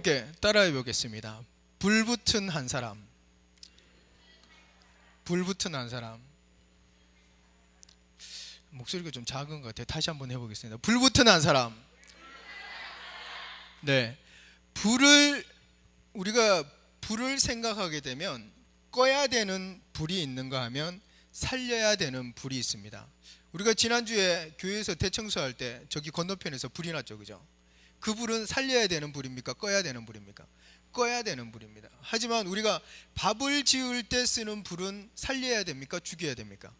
함께 따라해 보겠습니다. 불붙은 한 사람. 불붙은 한 사람. 목소리가 좀 작은 것 같아요. 다시 한번 해보겠습니다. 불붙은 한 사람. 네, 우리가 불을 생각하게 되면 꺼야 되는 불이 있는가 하면 살려야 되는 불이 있습니다. 우리가 지난주에 교회에서 대청소할 때 저기 건너편에서 불이 났죠, 그죠? 그 불은 살려야 되는 불입니까? 꺼야 되는 불입니까? 꺼야 되는 불입니다. 하지만 우리가 밥을 지을 때 쓰는 불은 살려야 됩니까? 죽여야 됩니까?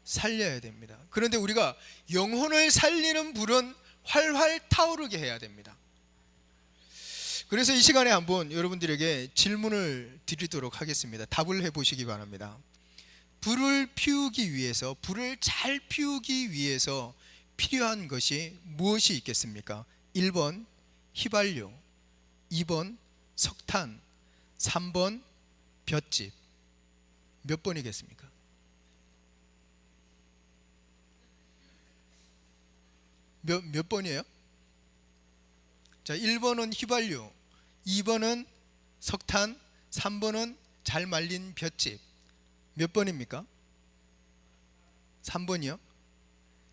살려야 됩니다. 그런데 우리가 영혼을 살리는 불은 활활 타오르게 해야 됩니다. 그래서 이 시간에 한번 여러분들에게 질문을 드리도록 하겠습니다. 답을 해보시기 바랍니다. 불을 피우기 위해서, 불을 잘 피우기 위해서 필요한 것이 무엇이 있겠습니까? 1번 휘발유, 2번 석탄, 3번 볏짚. 몇 번이겠습니까? 몇 번이에요? 자, 1번은 휘발유, 2번은 석탄, 3번은 잘 말린 볏짚. 몇 번입니까? 3번이요?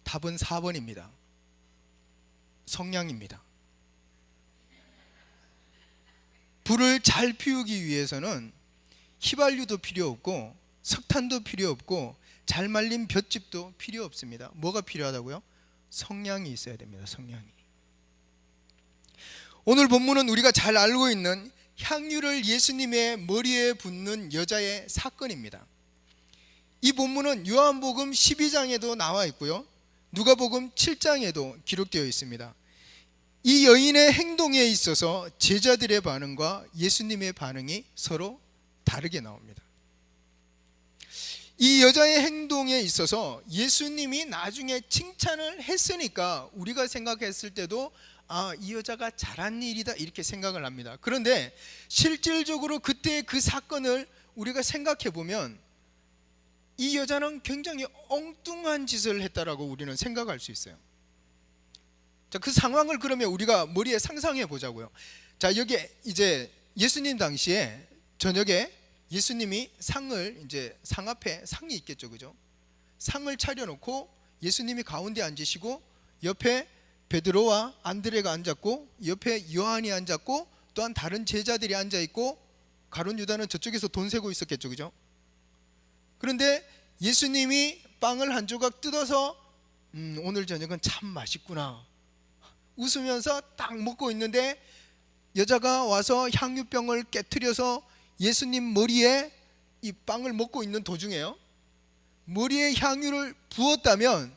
답은 4번입니다. 성냥입니다. 불을 잘 피우기 위해서는 휘발유도 필요 없고 석탄도 필요 없고 잘 말린 볏짚도 필요 없습니다. 뭐가 필요하다고요? 성냥이 있어야 됩니다. 성냥이. 오늘 본문은 우리가 잘 알고 있는 향유를 예수님의 머리에 붓는 여자의 사건입니다. 이 본문은 요한복음 12장에도 나와 있고요, 누가복음 7장에도 기록되어 있습니다. 이 여인의 행동에 있어서 제자들의 반응과 예수님의 반응이 서로 다르게 나옵니다. 이 여자의 행동에 있어서 예수님이 나중에 칭찬을 했으니까 우리가 생각했을 때도 이 여자가 잘한 일이다 이렇게 생각을 합니다. 그런데 실질적으로 그때 그 사건을 우리가 생각해 보면 이 여자는 굉장히 엉뚱한 짓을 했다라고 우리는 생각할 수 있어요. 자, 그 상황을 그러면 우리가 머리에 상상해 보자고요. 자, 여기 이제 예수님 당시에 저녁에 예수님이 상 앞에 상이 있겠죠, 그죠? 상을 차려놓고 예수님이 가운데 앉으시고 옆에 베드로와 안드레가 앉았고 옆에 요한이 앉았고 또한 다른 제자들이 앉아있고 가룟 유다는 저쪽에서 돈 세고 있었겠죠, 그죠? 그런데 예수님이 빵을 한 조각 뜯어서 오늘 저녁은 참 맛있구나 웃으면서 딱 먹고 있는데 여자가 와서 향유병을 깨트려서 예수님 머리에 이 빵을 먹고 있는 도중에요, 머리에 향유를 부었다면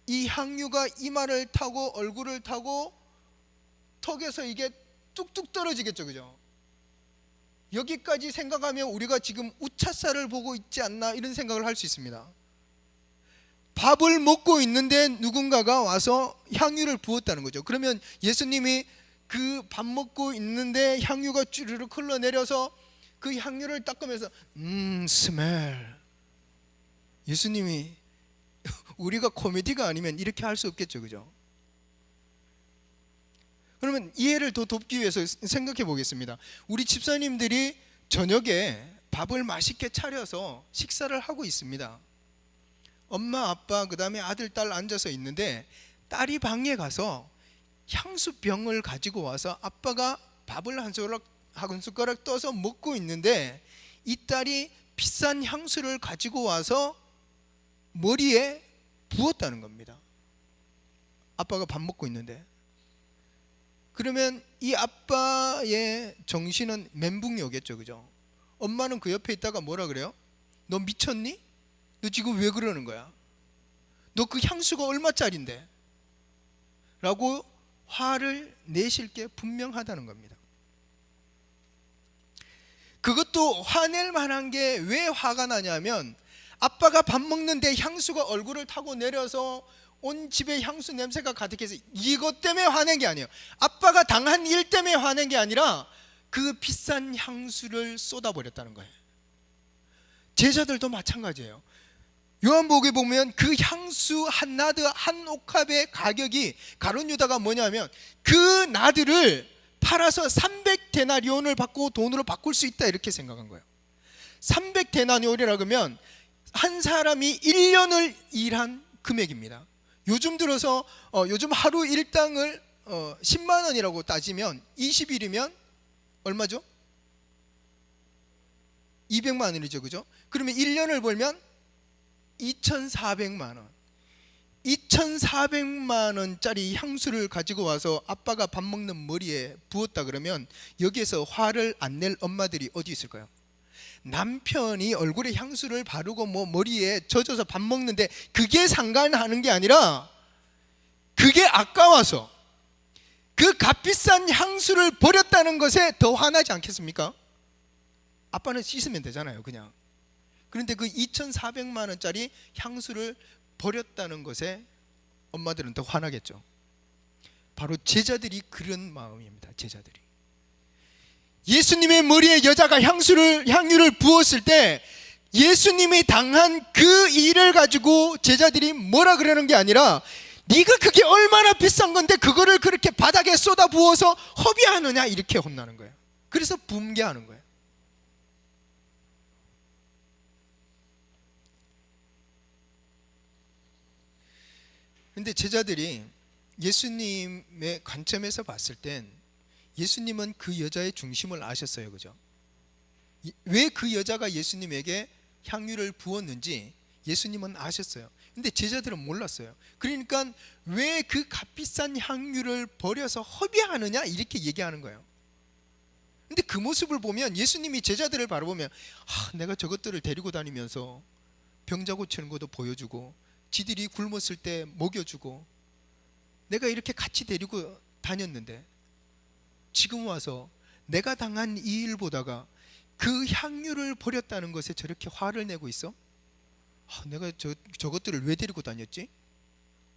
이 향유가 이마를 타고 얼굴을 타고 턱에서 이게 뚝뚝 떨어지겠죠, 그죠? 여기까지 생각하면 우리가 지금 우차사를 보고 있지 않나 이런 생각을 할 수 있습니다. 밥을 먹고 있는데 누군가가 와서 향유를 부었다는 거죠. 그러면 예수님이 그 밥 먹고 있는데 향유가 쭈르륵 흘러내려서 그 향유를 닦으면서 스멜. 예수님이 우리가 코미디가 아니면 이렇게 할 수 없겠죠, 그죠? 그러면 이해를 더 돕기 위해서 생각해 보겠습니다. 우리 집사님들이 저녁에 밥을 맛있게 차려서 식사를 하고 있습니다. 엄마, 아빠, 그 다음에 아들, 딸 앉아서 있는데 딸이 방에 가서 향수병을 가지고 와서 아빠가 밥을 한 숟가락 떠서 먹고 있는데 이 딸이 비싼 향수를 가지고 와서 머리에 부었다는 겁니다. 아빠가 밥 먹고 있는데. 그러면 이 아빠의 정신은 멘붕이 오겠죠, 그죠? 엄마는 그 옆에 있다가 뭐라 그래요? 너 미쳤니? 너 지금 왜 그러는 거야? 너 그 향수가 얼마짜린데? 라고 화를 내실 게 분명하다는 겁니다. 그것도 화낼 만한 게 왜 화가 나냐면 아빠가 밥 먹는데 향수가 얼굴을 타고 내려서 온 집에 향수 냄새가 가득해서 이것 때문에 화낸 게 아니에요. 아빠가 당한 일 때문에 화낸 게 아니라 그 비싼 향수를 쏟아버렸다는 거예요. 제자들도 마찬가지예요. 요한복음에 보면 그 향수 한 나드 한 옥합의 가격이 가룟 유다가 뭐냐면 그 나드를 팔아서 300데나리온을 받고 돈으로 바꿀 수 있다 이렇게 생각한 거예요. 300데나리온이라 그러면 한 사람이 1년을 일한 금액입니다. 요즘 들어서 요즘 하루 일당을 10만 원이라고 따지면 20일이면 얼마죠? 200만 원이죠, 그죠? 그러면 1년을 벌면 2,400만 원. 2,400만 원짜리 향수를 가지고 와서 아빠가 밥 먹는 머리에 부었다 그러면 여기에서 화를 안 낼 엄마들이 어디 있을까요? 남편이 얼굴에 향수를 바르고 뭐 머리에 젖어서 밥 먹는데 그게 상관하는 게 아니라 그게 아까워서 그 값비싼 향수를 버렸다는 것에 더 화나지 않겠습니까? 아빠는 씻으면 되잖아요, 그냥. 그런데 그 2,400만 원짜리 향수를 버렸다는 것에 엄마들은 더 화나겠죠. 바로 제자들이 그런 마음입니다. 제자들이. 예수님의 머리에 여자가 향유를 부었을 때 예수님이 당한 그 일을 가지고 제자들이 뭐라 그러는 게 아니라 네가 그게 얼마나 비싼 건데 그거를 그렇게 바닥에 쏟아 부어서 허비하느냐 이렇게 혼나는 거예요. 그래서 분개하는 거예요. 근데 제자들이 예수님의 관점에서 봤을 땐 예수님은 그 여자의 중심을 아셨어요, 그죠? 왜 그 여자가 예수님에게 향유를 부었는지 예수님은 아셨어요. 근데 제자들은 몰랐어요. 그러니까 왜 그 값비싼 향유를 버려서 허비하느냐 이렇게 얘기하는 거예요. 근데 그 모습을 보면 예수님이 제자들을 바라보면 내가 저것들을 데리고 다니면서 병자 고치는 것도 보여주고 지들이 굶었을 때 먹여주고 내가 이렇게 같이 데리고 다녔는데 지금 와서 내가 당한 이 일 보다가 그 향유를 버렸다는 것에 저렇게 화를 내고 있어? 내가 저것들을 왜 데리고 다녔지?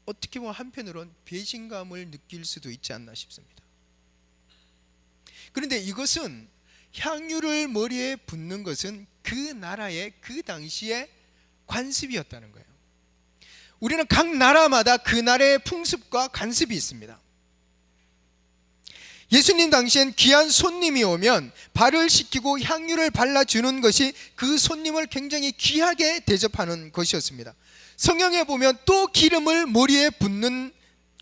어떻게 보면 한편으론 배신감을 느낄 수도 있지 않나 싶습니다. 그런데 이것은 향유를 머리에 붓는 것은 그 나라의 그 당시의 관습이었다는 거예요. 우리는 각 나라마다 그 나라의 풍습과 관습이 있습니다. 예수님 당시엔 귀한 손님이 오면 발을 씻기고 향유를 발라주는 것이 그 손님을 굉장히 귀하게 대접하는 것이었습니다. 성경에 보면 또 기름을 머리에 붓는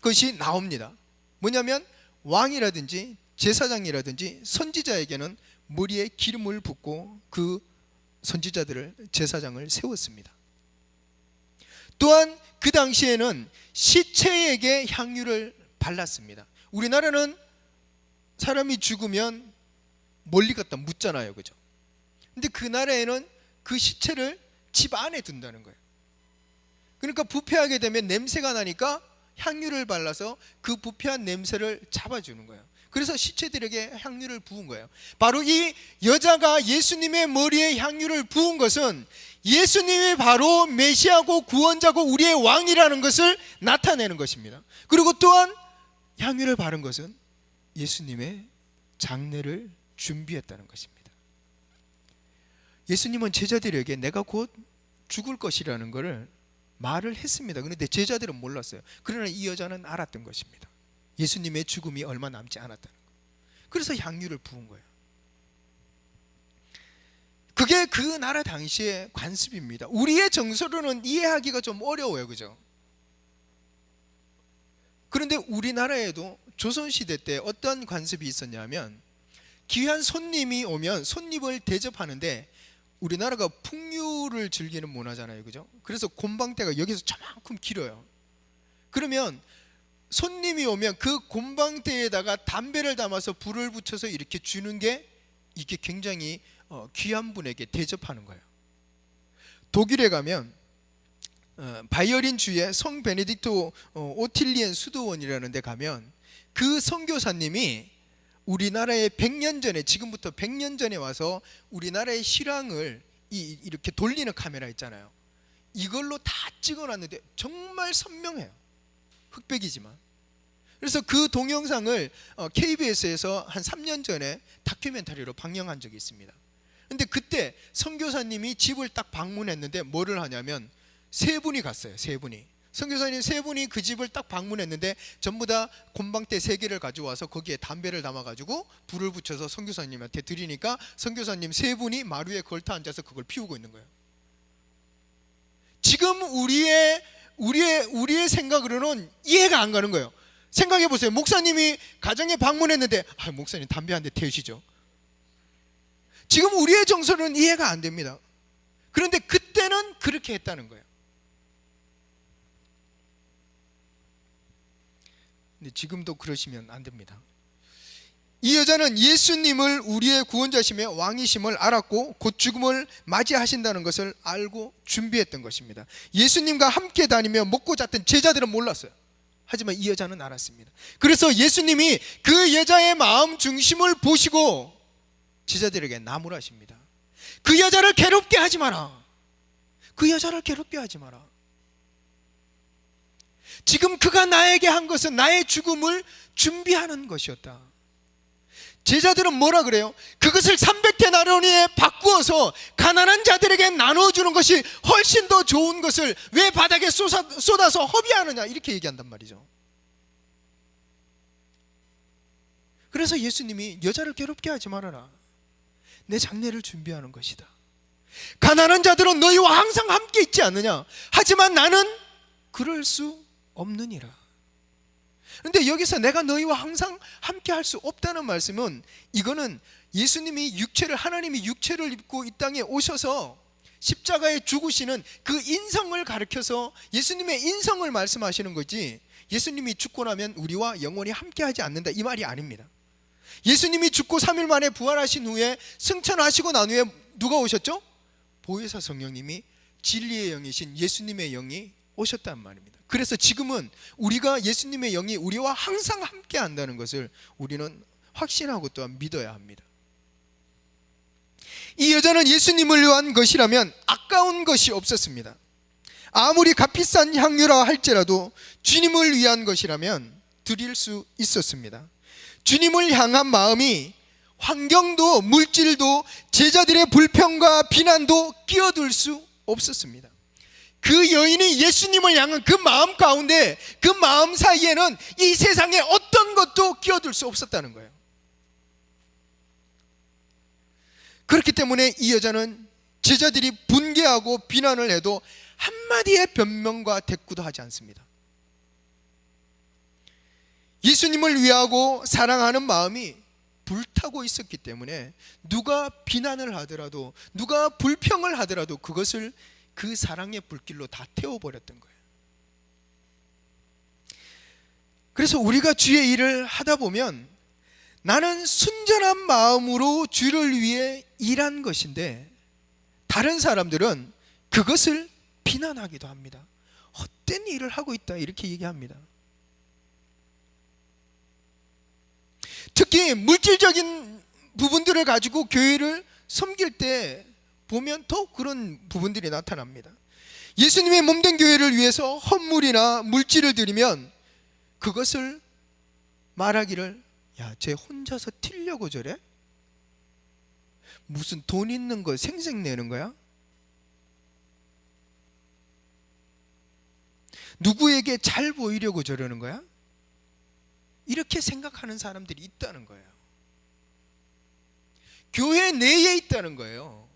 것이 나옵니다. 뭐냐면 왕이라든지 제사장이라든지 선지자에게는 머리에 기름을 붓고 그 선지자들을 제사장을 세웠습니다. 또한 그 당시에는 시체에게 향유를 발랐습니다. 우리나라는 사람이 죽으면 멀리 갖다 묻잖아요, 그죠? 근데 그 나라에는 그 시체를 집 안에 둔다는 거예요. 그러니까 부패하게 되면 냄새가 나니까 향유를 발라서 그 부패한 냄새를 잡아주는 거예요. 그래서 시체들에게 향유를 부은 거예요. 바로 이 여자가 예수님의 머리에 향유를 부은 것은 예수님이 바로 메시아고 구원자고 우리의 왕이라는 것을 나타내는 것입니다. 그리고 또한 향유를 바른 것은 예수님의 장례를 준비했다는 것입니다. 예수님은 제자들에게 내가 곧 죽을 것이라는 것을 말을 했습니다. 그런데 제자들은 몰랐어요. 그러나 이 여자는 알았던 것입니다. 예수님의 죽음이 얼마 남지 않았다는 것. 그래서 향유를 부은 거예요. 그게 그 나라 당시의 관습입니다. 우리의 정서로는 이해하기가 좀 어려워요, 그죠? 그런데 우리나라에도 조선시대 때 어떤 관습이 있었냐면 귀한 손님이 오면 손님을 대접하는데 우리나라가 풍류를 즐기는 문화잖아요, 그죠? 그래서 곰방대가 여기서 저만큼 길어요. 그러면 손님이 오면 그 곰방대에다가 담배를 담아서 불을 붙여서 이렇게 주는 게 이게 굉장히 귀한 분에게 대접하는 거예요. 독일에 가면 바이에른 주의 성 베네딕토 오틸리엔 수도원이라는 데 가면 그 선교사님이 우리나라에 100년 전에, 지금부터 100년 전에 와서 우리나라의 실황을 이렇게 돌리는 카메라 있잖아요. 이걸로 다 찍어놨는데 정말 선명해요. 흑백이지만. 그래서 그 동영상을 KBS에서 한 3년 전에 다큐멘터리로 방영한 적이 있습니다. 근데 그때 선교사님이 집을 딱 방문했는데 뭐를 하냐면 세 분이 갔어요. 세 분이 선교사님 세 분이 그 집을 딱 방문했는데 전부 다 곰방대 3개를 가져와서 거기에 담배를 담아가지고 불을 붙여서 선교사님한테 드리니까 선교사님 세 분이 마루에 걸터 앉아서 그걸 피우고 있는 거예요. 지금 우리의 생각으로는 이해가 안 가는 거예요. 생각해 보세요. 목사님이 가정에 방문했는데 목사님 담배 한 대 태우시죠. 지금 우리의 정서는 이해가 안 됩니다. 그런데 그때는 그렇게 했다는 거예요. 근데 지금도 그러시면 안 됩니다. 이 여자는 예수님을 우리의 구원자심에 왕이심을 알았고 곧 죽음을 맞이하신다는 것을 알고 준비했던 것입니다. 예수님과 함께 다니며 먹고 잤던 제자들은 몰랐어요. 하지만 이 여자는 알았습니다. 그래서 예수님이 그 여자의 마음 중심을 보시고 제자들에게 나무라십니다. 그 여자를 괴롭게 하지 마라. 그 여자를 괴롭게 하지 마라. 지금 그가 나에게 한 것은 나의 죽음을 준비하는 것이었다. 제자들은 뭐라 그래요? 그것을 300데나리온에 바꾸어서 가난한 자들에게 나눠주는 것이 훨씬 더 좋은 것을 왜 바닥에 쏟아서 허비하느냐, 이렇게 얘기한단 말이죠. 그래서 예수님이 여자를 괴롭게 하지 말아라. 내 장례를 준비하는 것이다. 가난한 자들은 너희와 항상 함께 있지 않느냐. 하지만 나는 그럴 수 없느니라. 그런데 여기서 내가 너희와 항상 함께 할 수 없다는 말씀은, 이거는 예수님이 하나님이 육체를 입고 이 땅에 오셔서 십자가에 죽으시는 그 인성을 가르쳐서 예수님의 인성을 말씀하시는 거지, 예수님이 죽고 나면 우리와 영원히 함께 하지 않는다, 이 말이 아닙니다. 예수님이 죽고 3일 만에 부활하신 후에 승천하시고 난 후에 누가 오셨죠? 보혜사 성령님이, 진리의 영이신 예수님의 영이 오셨단 말입니다. 그래서 지금은 우리가 예수님의 영이 우리와 항상 함께 한다는 것을 우리는 확신하고 또한 믿어야 합니다. 이 여자는 예수님을 위한 것이라면 아까운 것이 없었습니다. 아무리 값비싼 향유라 할지라도 주님을 위한 것이라면 드릴 수 있었습니다. 주님을 향한 마음이 환경도 물질도 제자들의 불평과 비난도 끼어들 수 없었습니다. 그 여인이 예수님을 향한 그 마음 가운데, 그 마음 사이에는 이 세상에 어떤 것도 끼어들 수 없었다는 거예요. 그렇기 때문에 이 여자는 제자들이 분개하고 비난을 해도 한마디의 변명과 대꾸도 하지 않습니다. 예수님을 위하고 사랑하는 마음이 불타고 있었기 때문에 누가 비난을 하더라도, 누가 불평을 하더라도 그것을 그 사랑의 불길로 다 태워버렸던 거예요. 그래서 우리가 주의 일을 하다 보면 나는 순전한 마음으로 주를 위해 일한 것인데, 다른 사람들은 그것을 비난하기도 합니다. 헛된 일을 하고 있다, 이렇게 얘기합니다. 특히 물질적인 부분들을 가지고 교회를 섬길 때 보면 더 그런 부분들이 나타납니다. 예수님의 몸된 교회를 위해서 헌물이나 물질을 드리면 그것을 말하기를, 야, 쟤 혼자서 튀려고 저래? 무슨 돈 있는 거 생색내는 거야? 누구에게 잘 보이려고 저러는 거야? 이렇게 생각하는 사람들이 있다는 거예요. 교회 내에 있다는 거예요.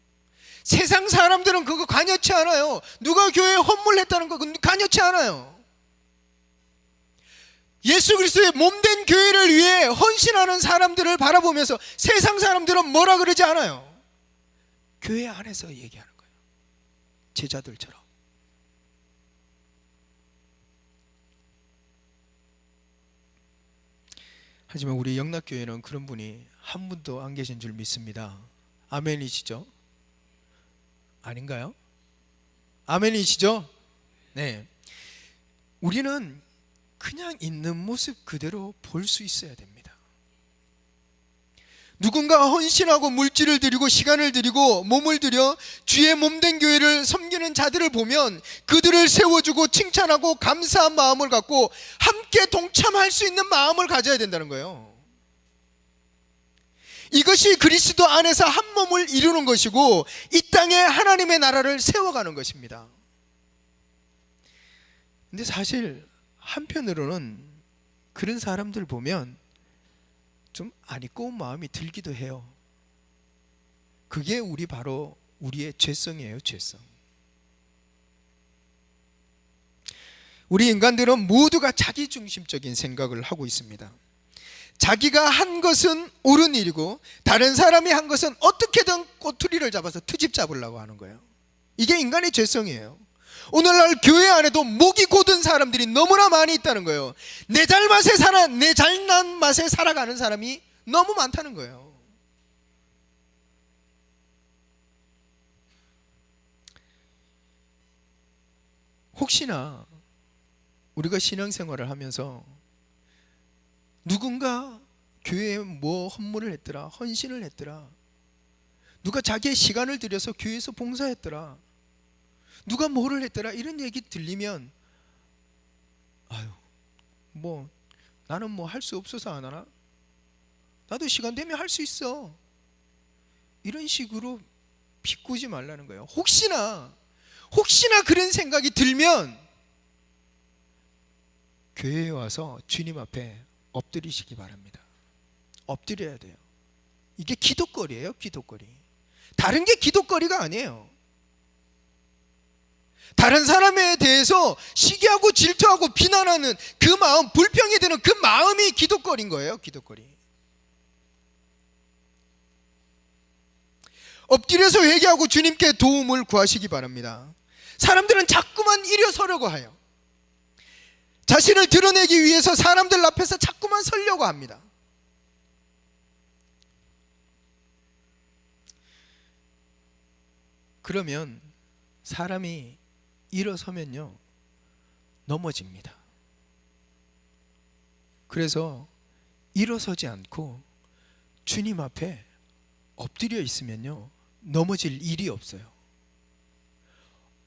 세상 사람들은 그거 관여치 않아요. 누가 교회에 헌물했다는 거 관여치 않아요. 예수 그리스도의 몸된 교회를 위해 헌신하는 사람들을 바라보면서 세상 사람들은 뭐라 그러지 않아요. 교회 안에서 얘기하는 거예요. 제자들처럼. 하지만 우리 영락교회는 그런 분이 한 분도 안 계신 줄 믿습니다. 아멘이시죠? 아닌가요? 아멘이시죠? 네. 우리는 그냥 있는 모습 그대로 볼 수 있어야 됩니다. 누군가 헌신하고 물질을 드리고 시간을 드리고 몸을 들여 주의 몸된 교회를 섬기는 자들을 보면 그들을 세워주고 칭찬하고 감사한 마음을 갖고 함께 동참할 수 있는 마음을 가져야 된다는 거예요. 이것이 그리스도 안에서 한 몸을 이루는 것이고 이 땅에 하나님의 나라를 세워가는 것입니다. 근데 사실 한편으로는 그런 사람들 보면 좀 아리꺼운 마음이 들기도 해요. 그게 바로 우리의 죄성이에요, 죄성. 우리 인간들은 모두가 자기중심적인 생각을 하고 있습니다. 자기가 한 것은 옳은 일이고 다른 사람이 한 것은 어떻게든 꼬투리를 잡아서 트집 잡으려고 하는 거예요. 이게 인간의 죄성이에요. 오늘날 교회 안에도 목이 곧은 사람들이 너무나 많이 있다는 거예요. 내 잘난 맛에 살아가는 사람이 너무 많다는 거예요. 혹시나 우리가 신앙생활을 하면서 누군가 교회에 뭐 헌물을 했더라, 헌신을 했더라, 누가 자기의 시간을 들여서 교회에서 봉사했더라, 누가 뭐를 했더라, 이런 얘기 들리면 아유, 뭐 나는 뭐 할 수 없어서 안 하나? 나도 시간 되면 할 수 있어. 이런 식으로 비꼬지 말라는 거예요. 혹시나 그런 생각이 들면 교회에 와서 주님 앞에 엎드리시기 바랍니다. 엎드려야 돼요. 이게 기도거리예요, 기도거리. 다른 게 기도거리가 아니에요. 다른 사람에 대해서 시기하고 질투하고 비난하는 그 마음, 불평이 드는 그 마음이 기도거리인 거예요, 기도거리. 엎드려서 회개하고 주님께 도움을 구하시기 바랍니다. 사람들은 자꾸만 일어서려고 해요. 자신을 드러내기 위해서 사람들 앞에서 자꾸만 서려고 합니다. 그러면 사람이 일어서면요, 넘어집니다. 그래서 일어서지 않고 주님 앞에 엎드려 있으면요, 넘어질 일이 없어요.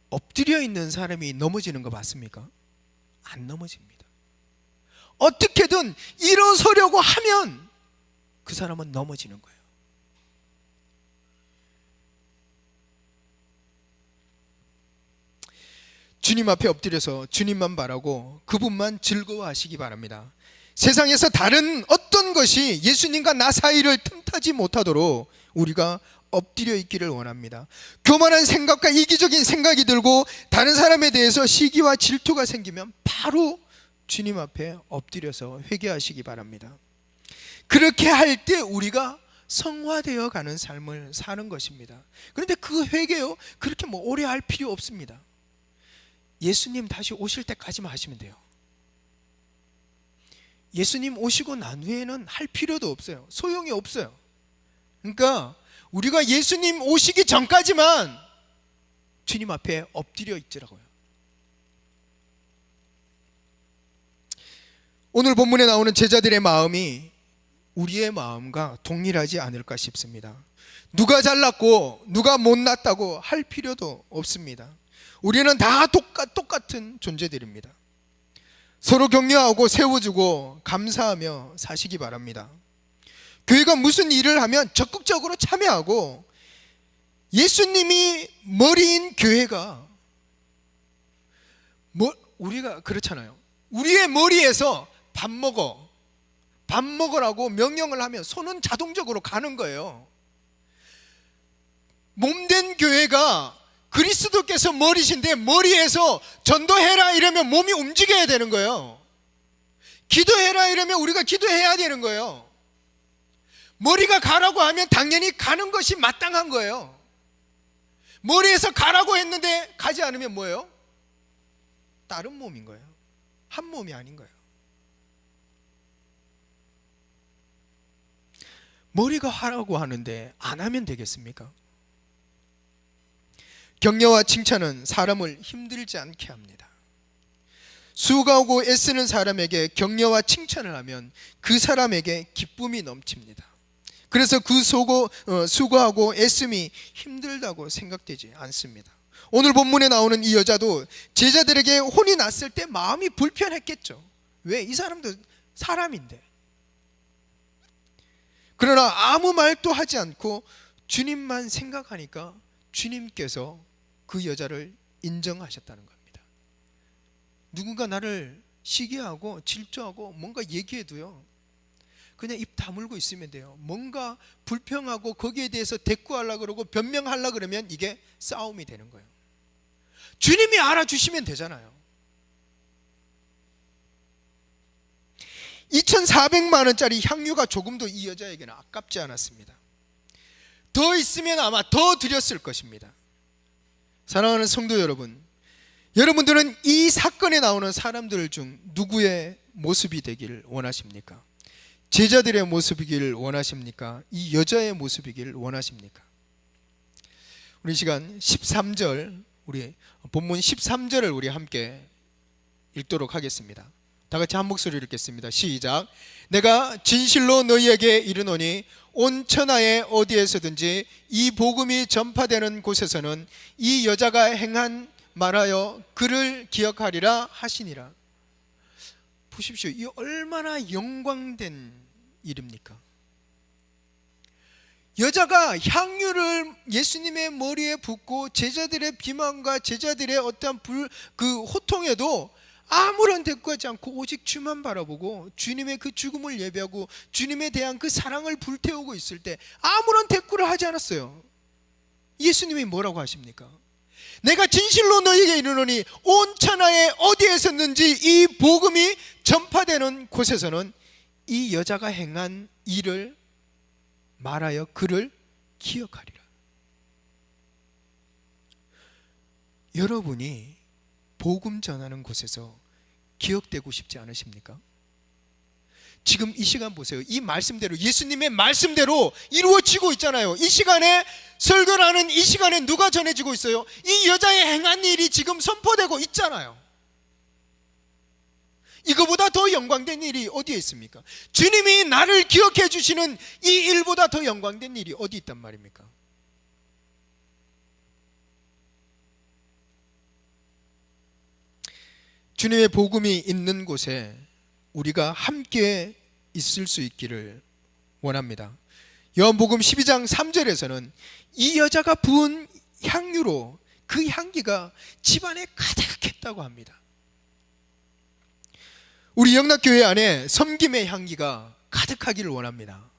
엎드려 있는 사람이 넘어지는 거 맞습니까? 안 넘어집니다. 어떻게든 일어서려고 하면 그 사람은 넘어지는 거예요. 주님 앞에 엎드려서 주님만 바라고 그분만 즐거워하시기 바랍니다. 세상에서 다른 어떤 것이 예수님과 나 사이를 틈타지 못하도록 우리가 엎드려 있기를 원합니다. 교만한 생각과 이기적인 생각이 들고 다른 사람에 대해서 시기와 질투가 생기면 바로 주님 앞에 엎드려서 회개하시기 바랍니다. 그렇게 할 때 우리가 성화되어 가는 삶을 사는 것입니다. 그런데 그 회개요, 그렇게 뭐 오래 할 필요 없습니다. 예수님 다시 오실 때까지만 하시면 돼요. 예수님 오시고 난 후에는 할 필요도 없어요. 소용이 없어요. 그러니까 우리가 예수님 오시기 전까지만 주님 앞에 엎드려 있더라고요. 오늘 본문에 나오는 제자들의 마음이 우리의 마음과 동일하지 않을까 싶습니다. 누가 잘났고 누가 못났다고 할 필요도 없습니다. 우리는 다 똑같은 존재들입니다. 서로 격려하고 세워주고 감사하며 사시기 바랍니다. 교회가 무슨 일을 하면 적극적으로 참여하고, 예수님이 머리인 교회가 우리가 그렇잖아요. 우리의 머리에서 밥 먹으라고 명령을 하면 손은 자동적으로 가는 거예요. 몸된 교회가 그리스도께서 머리신데 머리에서 전도해라 이러면 몸이 움직여야 되는 거예요. 기도해라 이러면 우리가 기도해야 되는 거예요. 머리가 가라고 하면 당연히 가는 것이 마땅한 거예요. 머리에서 가라고 했는데 가지 않으면 뭐예요? 다른 몸인 거예요. 한 몸이 아닌 거예요. 머리가 하라고 하는데 안 하면 되겠습니까? 격려와 칭찬은 사람을 힘들지 않게 합니다. 수고하고 애쓰는 사람에게 격려와 칭찬을 하면 그 사람에게 기쁨이 넘칩니다. 그래서 그 수고하고 애씀이 힘들다고 생각되지 않습니다. 오늘 본문에 나오는 이 여자도 제자들에게 혼이 났을 때 마음이 불편했겠죠. 왜? 이 사람도 사람인데. 그러나 아무 말도 하지 않고 주님만 생각하니까 주님께서 그 여자를 인정하셨다는 겁니다. 누군가 나를 시기하고 질투하고 뭔가 얘기해도요, 그냥 입 다물고 있으면 돼요. 뭔가 불평하고 거기에 대해서 대꾸하려고 그러고 변명하려고 그러면 이게 싸움이 되는 거예요. 주님이 알아주시면 되잖아요. 2,400만 원짜리 향유가 조금도 이 여자에게는 아깝지 않았습니다. 더 있으면 아마 더 드렸을 것입니다. 사랑하는 성도 여러분, 여러분들은 이 사건에 나오는 사람들 중 누구의 모습이 되길 원하십니까? 제자들의 모습이길 원하십니까? 이 여자의 모습이길 원하십니까? 우리 시간 13절, 우리 본문 13절을 우리 함께 읽도록 하겠습니다. 다 같이 한 목소리로 읽겠습니다. 시작. 내가 진실로 너희에게 이르노니 온 천하에 어디에서든지 이 복음이 전파되는 곳에서는 이 여자가 행한 말하여 그를 기억하리라 하시니라. 보십시오. 이 얼마나 영광된 일입니까? 여자가 향유를 예수님의 머리에 붓고 제자들의 비만과 제자들의 어떠한 그 호통에도 아무런 대꾸하지 않고 오직 주만 바라보고 주님의 그 죽음을 예배하고 주님에 대한 그 사랑을 불태우고 있을 때 아무런 대꾸를 하지 않았어요. 예수님이 뭐라고 하십니까? 내가 진실로 너희에게 이르노니 온 천하에 어디에서든지 이 복음이 전파되는 곳에서는 이 여자가 행한 일을 말하여 그를 기억하리라. 여러분이 복음 전하는 곳에서 기억되고 싶지 않으십니까? 지금 이 시간 보세요. 이 말씀대로, 예수님의 말씀대로 이루어지고 있잖아요. 이 시간에 설교를 하는 이 시간에 누가 전해지고 있어요? 이 여자의 행한 일이 지금 선포되고 있잖아요. 이거보다 더 영광된 일이 어디에 있습니까? 주님이 나를 기억해 주시는 이 일보다 더 영광된 일이 어디 있단 말입니까? 주님의 복음이 있는 곳에 우리가 함께 있을 수 있기를 원합니다. 요한복음 12장 3절에서는 이 여자가 부은 향유로 그 향기가 집안에 가득했다고 합니다. 우리 영락교회 안에 섬김의 향기가 가득하기를 원합니다.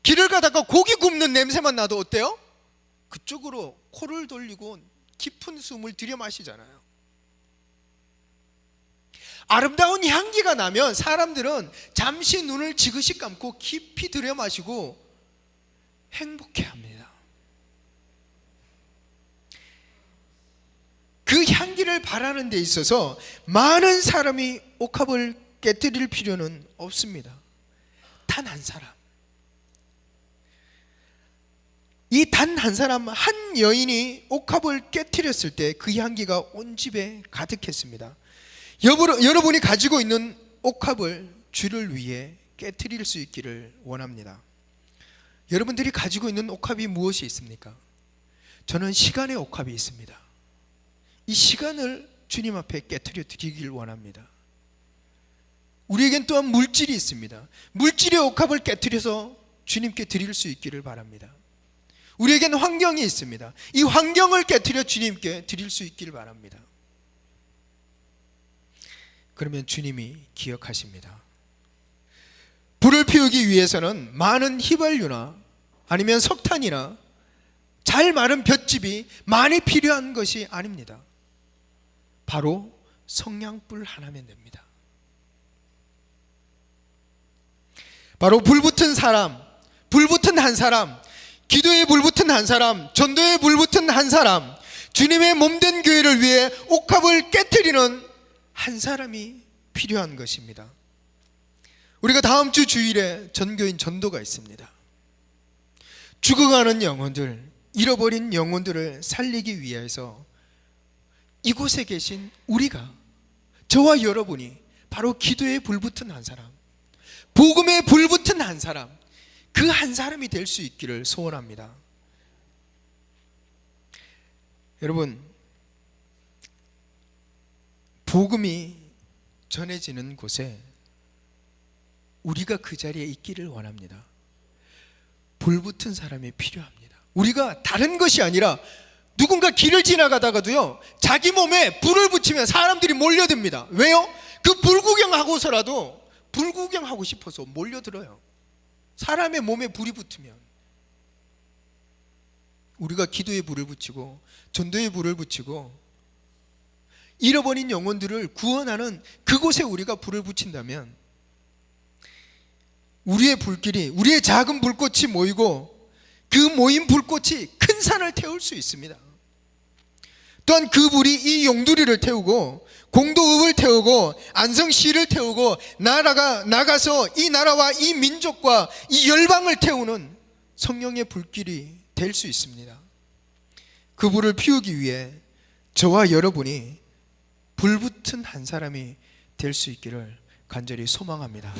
길을 가다가 고기 굽는 냄새만 나도 어때요? 그쪽으로 코를 돌리고 깊은 숨을 들여 마시잖아요. 아름다운 향기가 나면 사람들은 잠시 눈을 지그시 감고 깊이 들여 마시고 행복해합니다. 그 향기를 바라는 데 있어서 많은 사람이 옥합을 깨뜨릴 필요는 없습니다. 단 한 사람, 이 단 한 사람, 한 여인이 옥합을 깨뜨렸을 때 그 향기가 온 집에 가득했습니다. 여러분이 가지고 있는 옥합을 주를 위해 깨트릴 수 있기를 원합니다. 여러분들이 가지고 있는 옥합이 무엇이 있습니까? 저는 시간의 옥합이 있습니다. 이 시간을 주님 앞에 깨트려 드리길 원합니다. 우리에겐 또한 물질이 있습니다. 물질의 옥합을 깨트려서 주님께 드릴 수 있기를 바랍니다. 우리에겐 환경이 있습니다. 이 환경을 깨트려 주님께 드릴 수 있기를 바랍니다. 그러면 주님이 기억하십니다. 불을 피우기 위해서는 많은 휘발유나 아니면 석탄이나 잘 마른 볏짚이 많이 필요한 것이 아닙니다. 바로 성냥불 하나면 됩니다. 바로 불붙은 사람, 불붙은 한 사람, 기도에 불붙은 한 사람, 전도에 불붙은 한 사람, 주님의 몸된 교회를 위해 옥합을 깨트리는 한 사람이 필요한 것입니다. 우리가 다음 주 주일에 전교인 전도가 있습니다. 죽어가는 영혼들, 잃어버린 영혼들을 살리기 위해서 이곳에 계신 우리가, 저와 여러분이 바로 기도에 불붙은 한 사람, 복음에 불붙은 한 사람, 그 한 사람이 될 수 있기를 소원합니다. 여러분, 복음이 전해지는 곳에 우리가 그 자리에 있기를 원합니다. 불붙은 사람이 필요합니다. 우리가 다른 것이 아니라 누군가 길을 지나가다가도요, 자기 몸에 불을 붙이면 사람들이 몰려듭니다. 왜요? 그 불 구경하고서라도 불 구경하고 싶어서 몰려들어요. 사람의 몸에 불이 붙으면. 우리가 기도에 불을 붙이고 전도에 불을 붙이고 잃어버린 영혼들을 구원하는 그곳에 우리가 불을 붙인다면 우리의 불길이, 우리의 작은 불꽃이 모이고 그 모인 불꽃이 큰 산을 태울 수 있습니다. 또한 그 불이 이 용두리를 태우고 공도읍을 태우고 안성시를 태우고 나라가 나가서 이 나라와 이 민족과 이 열방을 태우는 성령의 불길이 될 수 있습니다. 그 불을 피우기 위해 저와 여러분이 불붙은 한 사람이 될 수 있기를 간절히 소망합니다.